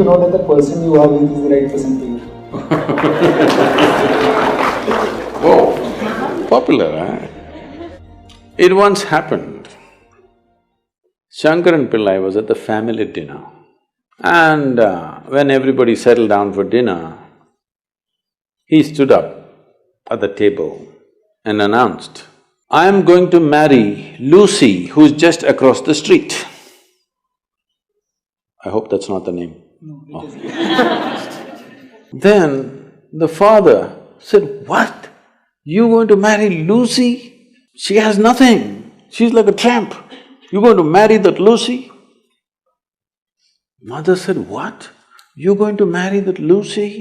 know that the person you are with is the right person for you? Whoa, popular, eh? It once happened. Shankaran Pillai was at the family dinner, and when everybody settled down for dinner, he stood up at the table and announced, "I am going to marry Lucy, who's just across the street." I hope that's not the name. No, it isn't. Then the father said, "What? You going to marry Lucy? She has nothing. She's like a tramp. You're going to marry that Lucy?" Mother said, "What? You're going to marry that Lucy?"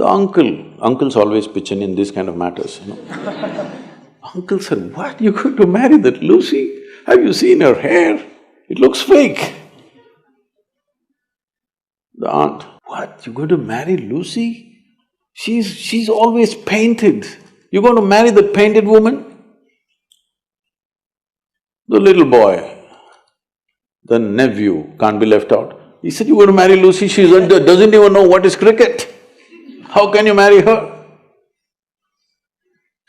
The uncles always pitch in this kind of matters, you know. Uncle said, "What? You're going to marry that Lucy? Have you seen her hair? It looks fake." The aunt, "What? You're going to marry Lucy? She's always painted. You're going to marry that painted woman?" The little boy, the nephew, can't be left out. He said, "You're going to marry Lucy, she doesn't even know what is cricket. How can you marry her?"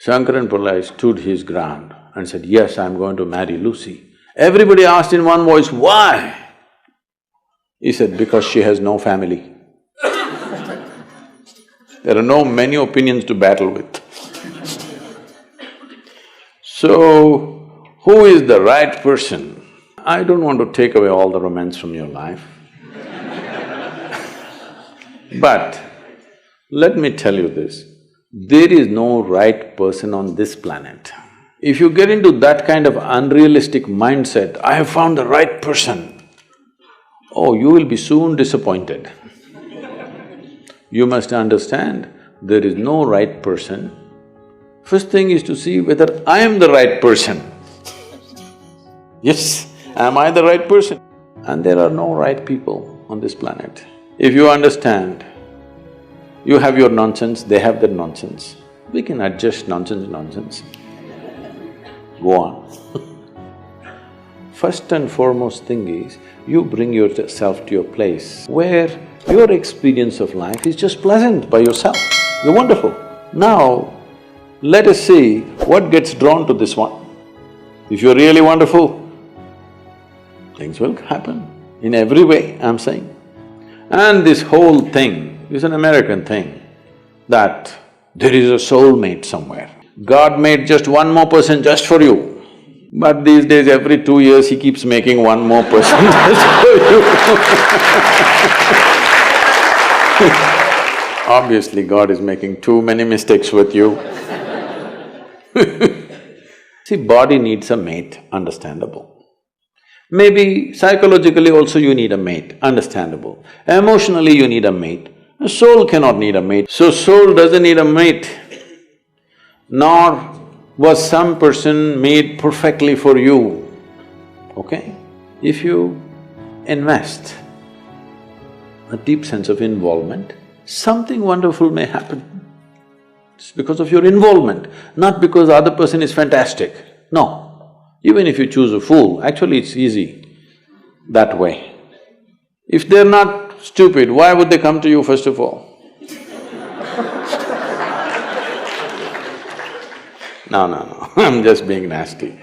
Shankaran Pillai stood his ground and said, "Yes, I'm going to marry Lucy." Everybody asked in one voice, "Why?" He said, "Because she has no family." There are no many opinions to battle with. So, who is the right person? I don't want to take away all the romance from your life. But let me tell you this, there is no right person on this planet. If you get into that kind of unrealistic mindset, "I have found the right person," oh, you will be soon disappointed. You must understand, there is no right person. First thing is to see whether I am the right person. Yes, am I the right person? And there are no right people on this planet. If you understand, you have your nonsense, they have their nonsense, we can adjust nonsense. Go on. First and foremost thing is, you bring yourself to your place where your experience of life is just pleasant by yourself. You're wonderful. Now, let us see what gets drawn to this one. If you're really wonderful, things will happen in every way, I'm saying. And this whole thing is an American thing, that there is a soulmate somewhere. God made just one more person just for you. But these days, every 2 years, he keeps making one more person just for you. Obviously, God is making too many mistakes with you. See, body needs a mate, understandable. Maybe psychologically also you need a mate, understandable. Emotionally you need a mate. A soul cannot need a mate. So soul doesn't need a mate, nor was some person made perfectly for you, okay? If you invest a deep sense of involvement, something wonderful may happen. It's because of your involvement, not because the other person is fantastic. No, even if you choose a fool, actually it's easy that way. If they're not stupid, why would they come to you first of all? No, I'm just being nasty.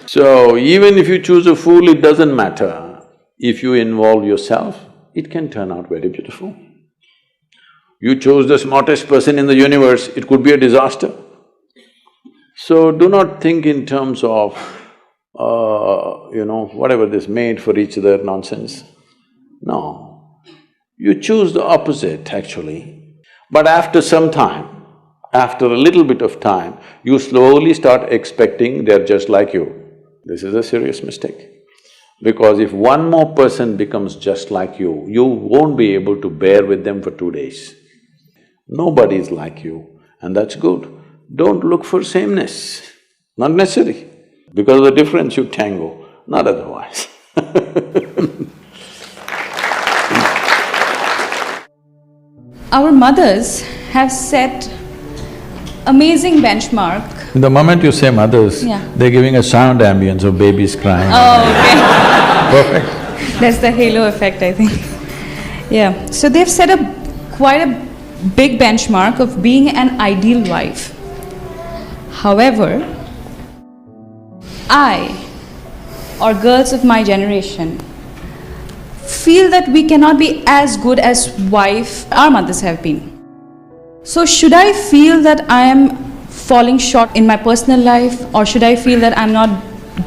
So, even if you choose a fool, it doesn't matter. If you involve yourself, it can turn out very beautiful. You chose the smartest person in the universe, it could be a disaster. So, do not think in terms of, whatever this made for each other nonsense. No, you choose the opposite actually. But after some time, after a little bit of time, you slowly start expecting they're just like you. This is a serious mistake. Because if one more person becomes just like you won't be able to bear with them for 2 days. Nobody is like you, and that's good. Don't look for sameness, not necessary. Because of the difference you tango, not otherwise. Our mothers have set amazing benchmark. The moment you say mothers, Yeah. they're giving a sound ambience of babies crying. Oh, okay. Perfect. That's the halo effect, I think. Yeah, so they've set up quite a big benchmark of being an ideal wife. However, I, or girls of my generation, feel that we cannot be as good as wife our mothers have been. So should I feel that I am falling short in my personal life, or should I feel that I'm not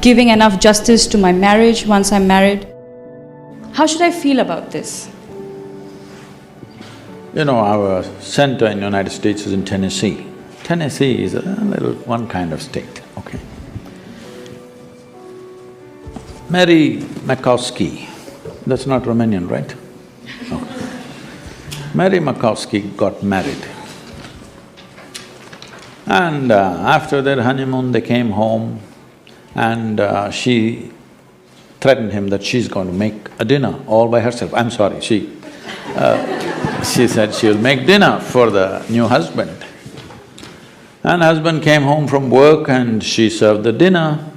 giving enough justice to my marriage once I'm married? How should I feel about this? You know, our center in the United States is in Tennessee. Tennessee is a little one kind of state, okay? Mary Makowski, that's not Romanian, right? No. Mary Makowski got married. And after their honeymoon, they came home and she threatened him that she's going to make a dinner all by herself. I'm sorry, she said she'll make dinner for the new husband. And husband came home from work and she served the dinner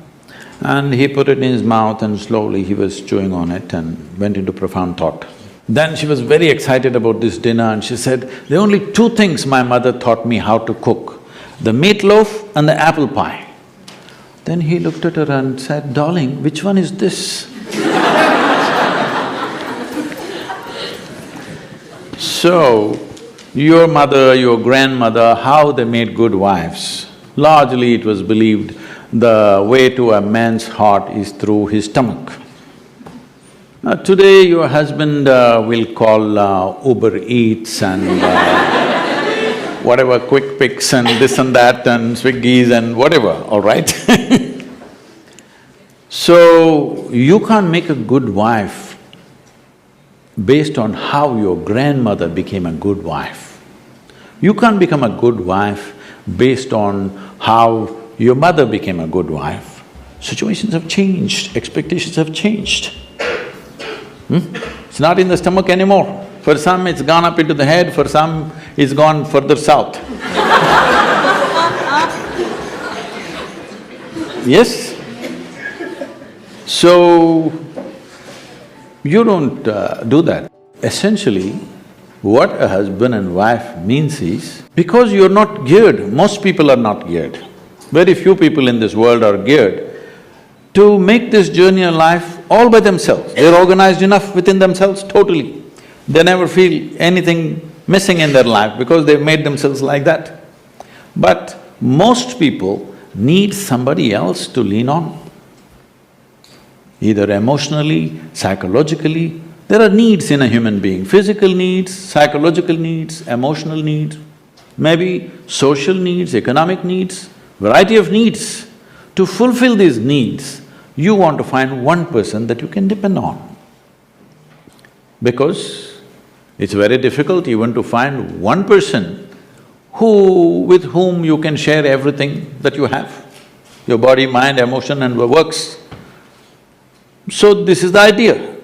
and he put it in his mouth and slowly he was chewing on it and went into profound thought. Then she was very excited about this dinner and she said, "There are only two things my mother taught me how to cook, the meatloaf and the apple pie." Then he looked at her and said, "Darling, which one is this?" So, your mother, your grandmother, how they made good wives? Largely it was believed the way to a man's heart is through his stomach. Today your husband will call Uber Eats and whatever, Quick Picks and this and that and Swiggies and whatever, all right? So, you can't make a good wife based on how your grandmother became a good wife. You can't become a good wife based on how your mother became a good wife. Situations have changed, expectations have changed. It's not in the stomach anymore. For some it's gone up into the head, for some it's gone further south. Yes? So, you don't do that. Essentially, what a husband and wife means is, because you're not geared, most people are not geared, very few people in this world are geared to make this journey of life all by themselves. They're organized enough within themselves totally. They never feel anything missing in their life because they've made themselves like that. But most people need somebody else to lean on. Either emotionally, psychologically, there are needs in a human being, physical needs, psychological needs, emotional needs, maybe social needs, economic needs, variety of needs. To fulfill these needs, you want to find one person that you can depend on. Because it's very difficult even to find one person with whom you can share everything that you have, your body, mind, emotion and works. So this is the idea.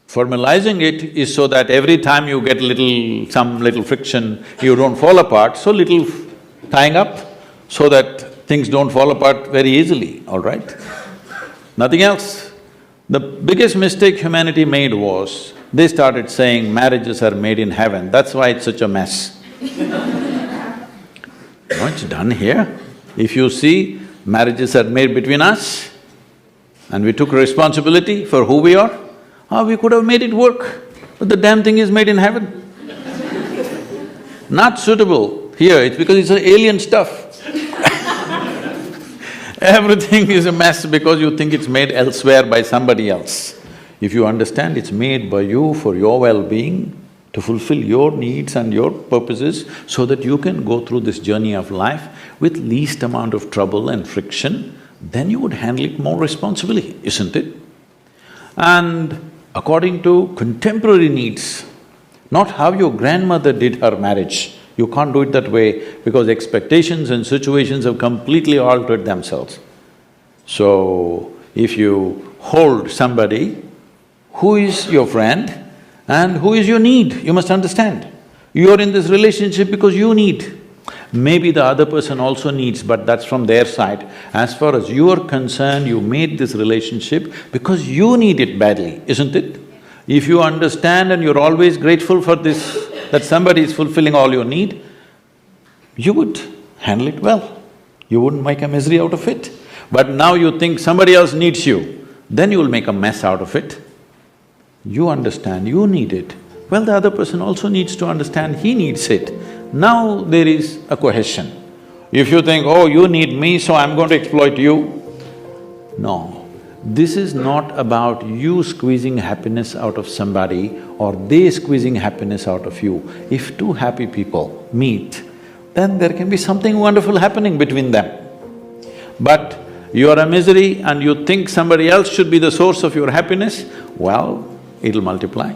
Formalizing it is so that every time you get some little friction, you don't fall apart, so little tying up so that things don't fall apart very easily, all right? Nothing else. The biggest mistake humanity made was, they started saying marriages are made in heaven, that's why it's such a mess. No, it's done here. If you see, marriages are made between us and we took responsibility for who we are, we could have made it work, but the damn thing is made in heaven. Not suitable here, it's because it's alien stuff. Everything is a mess because you think it's made elsewhere by somebody else. If you understand it's made by you for your well-being, to fulfill your needs and your purposes so that you can go through this journey of life with least amount of trouble and friction, then you would handle it more responsibly, isn't it? And according to contemporary needs, not how your grandmother did her marriage. You can't do it that way because expectations and situations have completely altered themselves. So, if you hold somebody who is your friend and who is your need, you must understand. You're in this relationship because you need. Maybe the other person also needs, but that's from their side. As far as you are concerned, you made this relationship because you need it badly, isn't it? If you understand and you're always grateful for this, that somebody is fulfilling all your need, you would handle it well. You wouldn't make a misery out of it. But now you think somebody else needs you, then you'll make a mess out of it. You understand you need it, well, the other person also needs to understand he needs it. Now there is a cohesion. If you think, oh, you need me, so I'm going to exploit you, no. This is not about you squeezing happiness out of somebody or they squeezing happiness out of you. If two happy people meet, then there can be something wonderful happening between them. But you are a misery and you think somebody else should be the source of your happiness, well, it'll multiply.